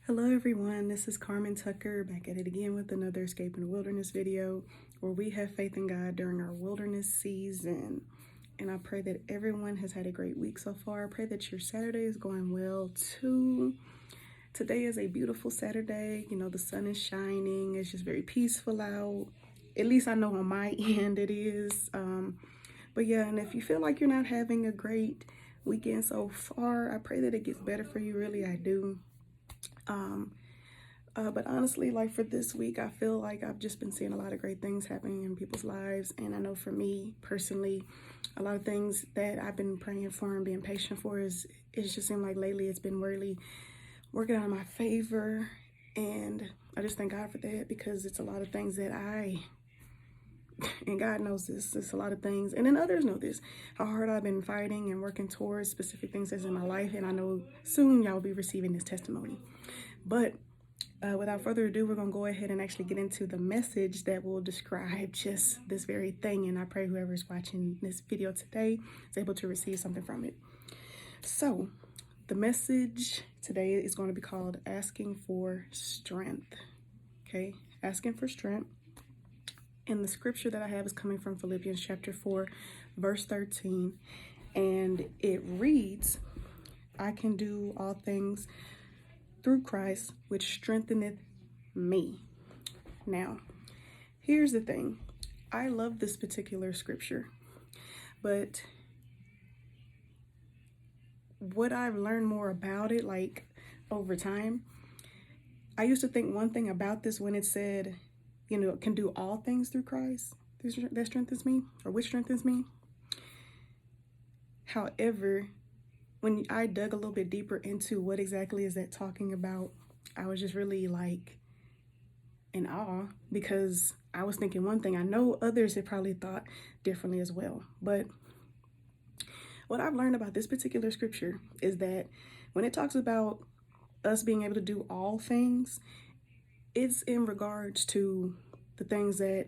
Hello everyone, this is Carmen Tucker back at it again with another Escape in the Wilderness video where we have faith in God during our wilderness season. And I pray that everyone has had a great week so far. I pray that your Saturday is going well too. Today is a beautiful Saturday. You know, the sun is shining. It's just very peaceful out. At least I know on my end it is. But yeah, and if you feel like you're not having a great weekend so far, I pray that it gets better for you. Really, I do. But honestly, like for this week, I feel like I've just been seeing a lot of great things happening in people's lives. And I know for me personally, a lot of things that I've been praying for and being patient for it's just seemed like lately it's been really working out in my favor. And I just thank God for that, because it's a lot of things that and God knows this, it's a lot of things, and then others know this, how hard I've been fighting and working towards specific things that's in my life. And I know soon y'all will be receiving this testimony. But without further ado, we're going to go ahead and actually get into the message that will describe just this very thing. And I pray whoever is watching this video today is able to receive something from it. So the message today is going to be called Asking for Strength. Okay, asking for strength. And the scripture that I have is coming from Philippians chapter 4, verse 13. And it reads, I can do all things through Christ, which strengtheneth me. Now, here's the thing. I love this particular scripture, but what I've learned more about it, like over time, I used to think one thing about this when it said, you know, can do all things through Christ that strengthens me, or which strengthens me. However, when I dug a little bit deeper into what exactly is that talking about, I was just really like in awe, because I was thinking one thing. I know others have probably thought differently as well. But what I've learned about this particular scripture is that when it talks about us being able to do all things, it's in regards to the things that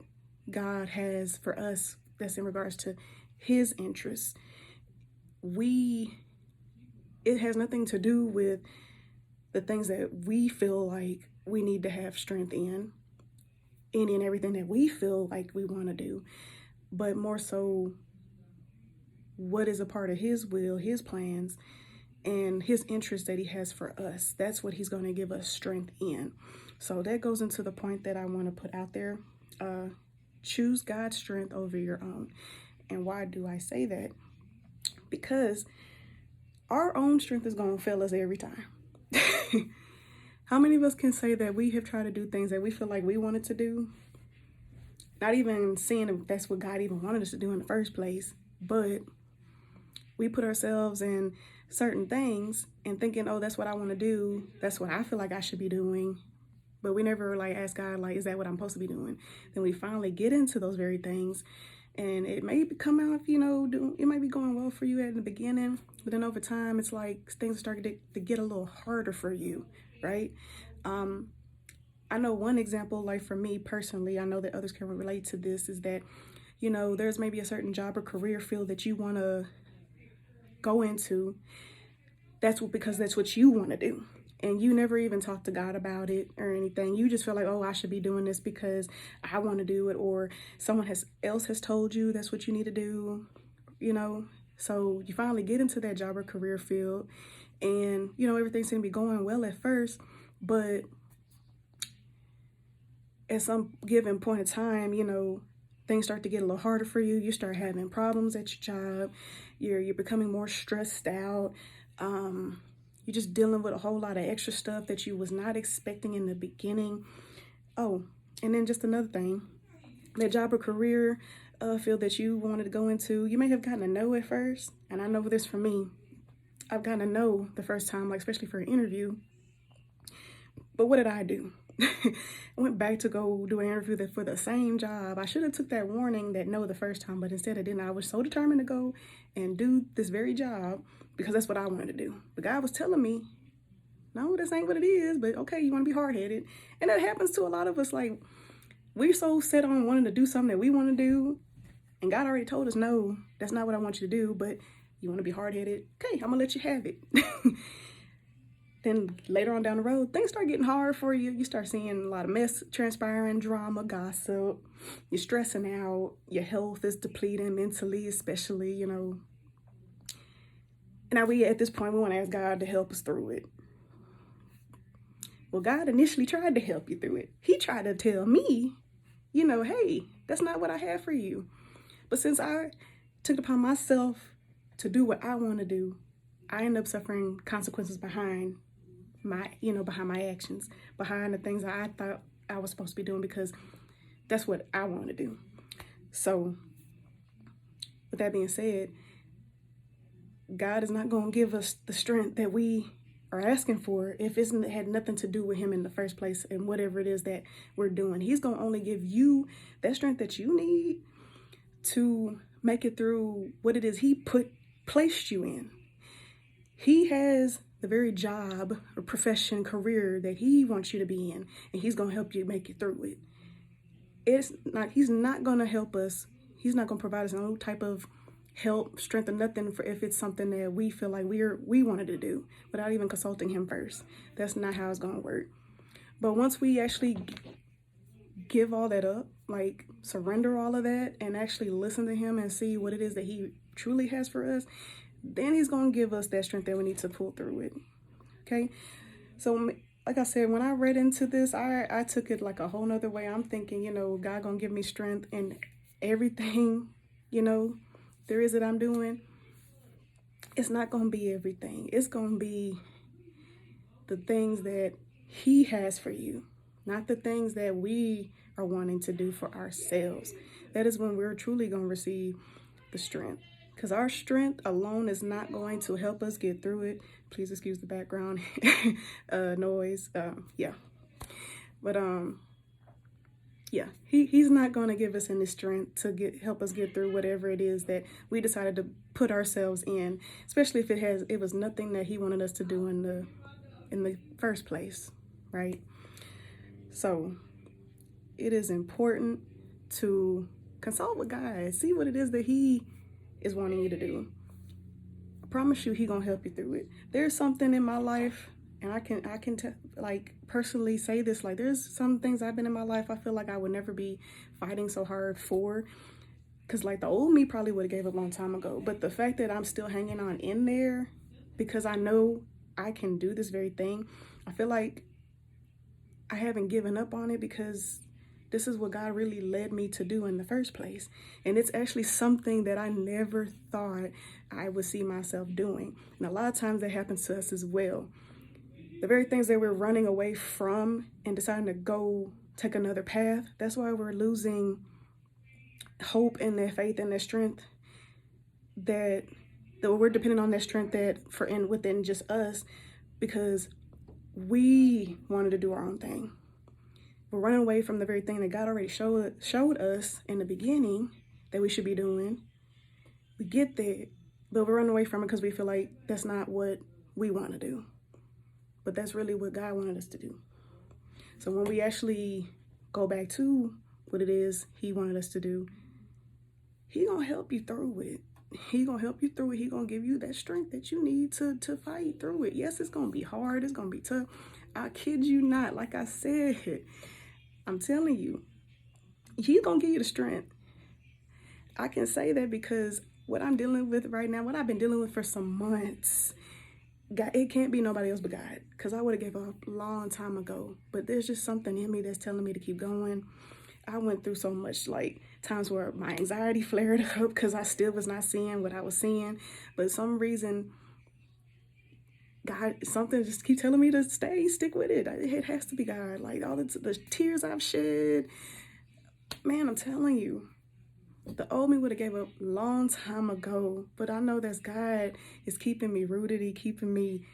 God has for us, that's in regards to his interests. It has nothing to do with the things that we feel like we need to have strength in, any and everything that we feel like we want to do, but more so what is a part of his will, his plans, and his interests that he has for us. That's what he's going to give us strength in. So that goes into the point that I want to put out there. Choose God's strength over your own. And why do I say that? Because our own strength is going to fail us every time. How many of us can say that we have tried to do things that we feel like we wanted to do, not even seeing if that's what God even wanted us to do in the first place, but we put ourselves in certain things and thinking, oh, that's what I want to do, that's what I feel like I should be doing, but we never like ask God, like, is that what I'm supposed to be doing? Then we finally get into those very things, and it may come out, you know, it might be going well for you at the beginning, but then over time, it's like things start to get a little harder for you, right? I know one example, like for me personally, I know that others can relate to this, is that, you know, there's maybe a certain job or career field that you want to go into. Because that's what you want to do. And you never even talk to God about it or anything. You just feel like, oh, I should be doing this because I want to do it, or someone else has told you that's what you need to do, you know. So you finally get into that job or career field, and, you know, everything seems to be going well at first, but at some given point in time, you know, things start to get a little harder for you. You start having problems at your job. You're becoming more stressed out. You're just dealing with a whole lot of extra stuff that you was not expecting in the beginning. Oh, and then just another thing, that job or career field that you wanted to go into, you may have gotten a no at first. And I know this for me. I've gotten a no the first time, like especially for an interview. But what did I do? I went back to go do an interview for the same job. I should have took that warning, that no, the first time, but instead I didn't. I was so determined to go and do this very job because that's what I wanted to do. But God was telling me, no, this ain't what it is, but okay, you want to be hard-headed. And that happens to a lot of us. Like, we're so set on wanting to do something that we want to do, and God already told us, no, that's not what I want you to do, but you want to be hard-headed. Okay, I'm going to let you have it. then later on down the road, things start getting hard for you. You start seeing a lot of mess transpiring, drama, gossip. You're stressing out. Your health is depleting mentally, especially, you know. Now at this point, we want to ask God to help us through it. Well, God initially tried to help you through it. He tried to tell me, you know, hey, that's not what I have for you. But since I took it upon myself to do what I want to do, I end up suffering consequences behind my actions, behind the things that I thought I was supposed to be doing, because that's what I want to do. So with that being said, God is not going to give us the strength that we are asking for if it had nothing to do with him in the first place and whatever it is that we're doing. He's going to only give you that strength that you need to make it through what it is he placed you in. He has the very job or profession, career that he wants you to be in, and he's going to help you make it through it. He's not going to help us. He's not going to provide us no type of help, strength, or nothing for if it's something that we feel like we wanted to do without even consulting him first. That's not how it's going to work. But once we actually give all that up, like surrender all of that and actually listen to him and see what it is that he truly has for us, then he's going to give us that strength that we need to pull through it. Okay? So like I said, when I read into this, I took it like a whole nother way. I'm thinking, you know, God going to give me strength in everything, you know, there is that I'm doing. It's not going to be everything. It's going to be the things that he has for you, not the things that we are wanting to do for ourselves. That is when we're truly going to receive the strength. Because our strength alone is not going to help us get through it. Please excuse the background noise. Yeah. But yeah, he's not going to give us any strength to help us get through whatever it is that we decided to put ourselves in, especially if it was nothing that he wanted us to do in the first place, right? So it is important to consult with God, see what it is that he is wanting you to do. I promise you, he gonna help you through it. There's something in my life, and I can like personally say this, like there's some things I've been in my life I feel like I would never be fighting so hard for, because like the old me probably would have gave up a long time ago. But the fact that I'm still hanging on in there because I know I can do this very thing, I feel like I haven't given up on it, because this is what God really led me to do in the first place. And it's actually something that I never thought I would see myself doing. And a lot of times that happens to us as well. The very things that we're running away from and deciding to go take another path, that's why we're losing hope and that faith and that strength that we're depending on, that strength within just us, because we wanted to do our own thing. We're running away from the very thing that God already showed us in the beginning that we should be doing. We get there, but we're running away from it because we feel like that's not what we want to do. But that's really what God wanted us to do. So when we actually go back to what it is he wanted us to do, he gonna help you through it. He gonna help you through it. He gonna give you that strength that you need to fight through it. Yes, it's gonna be hard. It's gonna be tough. I kid you not. Like I said, I'm telling you, he's gonna give you the strength. I can say that because what I'm dealing with right now, what I've been dealing with for some months, God, it can't be nobody else but God, because I would have gave up a long time ago. But there's just something in me that's telling me to keep going. I went through so much, like times where my anxiety flared up because I still was not seeing what I was seeing. But some reason, God, something just keep telling me to stick with it. It has to be God. Like all the tears I've shed, man, I'm telling you, the old me would have gave up a long time ago. But I know that God is keeping me rooted. He keeping me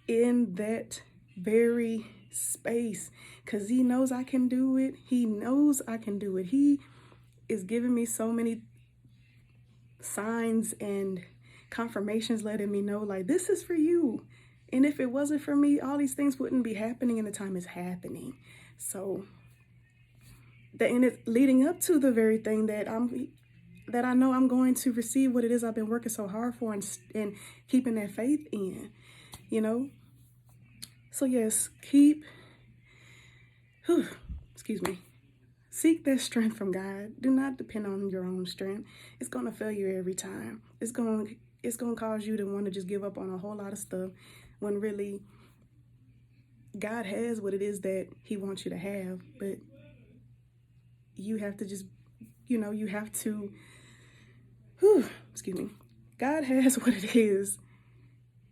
in that very space because he knows I can do it. He knows I can do it. He is giving me so many signs and confirmations letting me know, like, this is for you. And if it wasn't for me, all these things wouldn't be happening, and the time is happening. So and it's leading up to the very thing that I know I'm going to receive what it is I've been working so hard for and keeping that faith in, you know. So yes, excuse me, seek that strength from God. Do not depend on your own strength. It's going to fail you every time. It's going to cause you to want to just give up on a whole lot of stuff when really God has what it is that he wants you to have, but you have to just, you have to, excuse me. God has what it is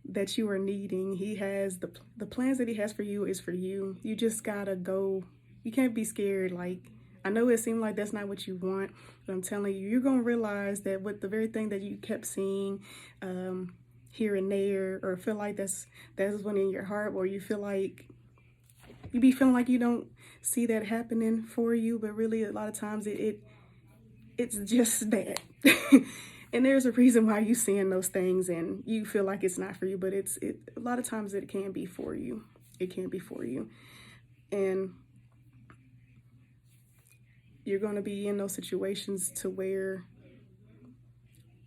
that you are needing. He has the plans that he has for you is for you. You just gotta go. You can't be scared. Like, I know it seemed like that's not what you want, but I'm telling you, you're gonna realize that with the very thing that you kept seeing here and there, or feel like that's one in your heart, or you feel like you be feeling like you don't see that happening for you, but really a lot of times it's just that. And there's a reason why you're seeing those things and you feel like it's not for you, but a lot of times it can be for you. It can be for you. And you're going to be in those situations to where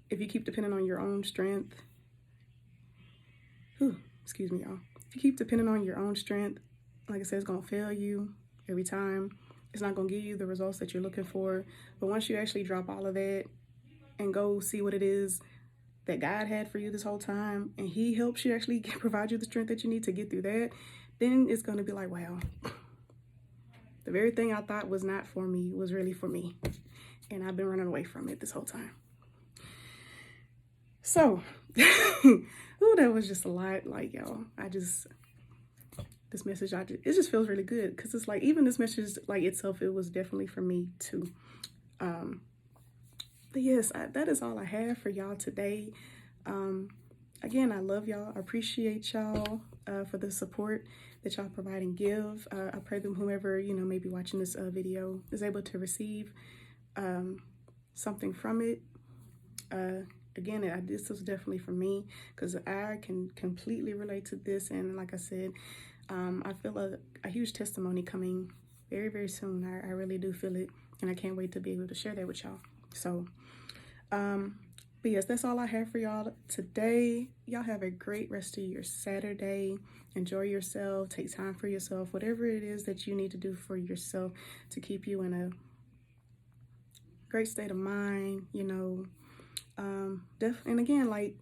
if you keep depending on your own strength, excuse me, y'all. If you keep depending on your own strength, like I said, it's going to fail you every time. It's not going to give you the results that you're looking for. But once you actually drop all of that and go see what it is that God had for you this whole time, and he helps you actually provide you the strength that you need to get through that, then it's going to be like, wow, the very thing I thought was not for me was really for me. And I've been running away from it this whole time. So, that was just a lot. Like, y'all, this message, it just feels really good. Because it's like, even this message, like itself, it was definitely for me too. But yes, that is all I have for y'all today. Again, I love y'all. I appreciate y'all for the support that y'all provide and give. I pray that whomever, may be watching this video is able to receive something from it. Again, this was definitely for me because I can completely relate to this. And like I said, I feel a huge testimony coming very, very soon. I really do feel it. And I can't wait to be able to share that with y'all. So, but yes, that's all I have for y'all today. Y'all have a great rest of your Saturday. Enjoy yourself. Take time for yourself. Whatever it is that you need to do for yourself to keep you in a great state of mind, and again, like,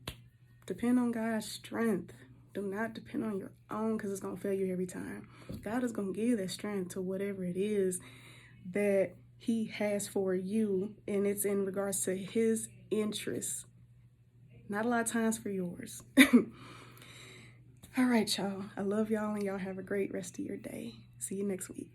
depend on God's strength. Do not depend on your own because it's going to fail you every time. God is going to give you that strength to whatever it is that he has for you, and it's in regards to his interests, not a lot of times for yours. All right, y'all. I love y'all, and y'all have a great rest of your day. See you next week.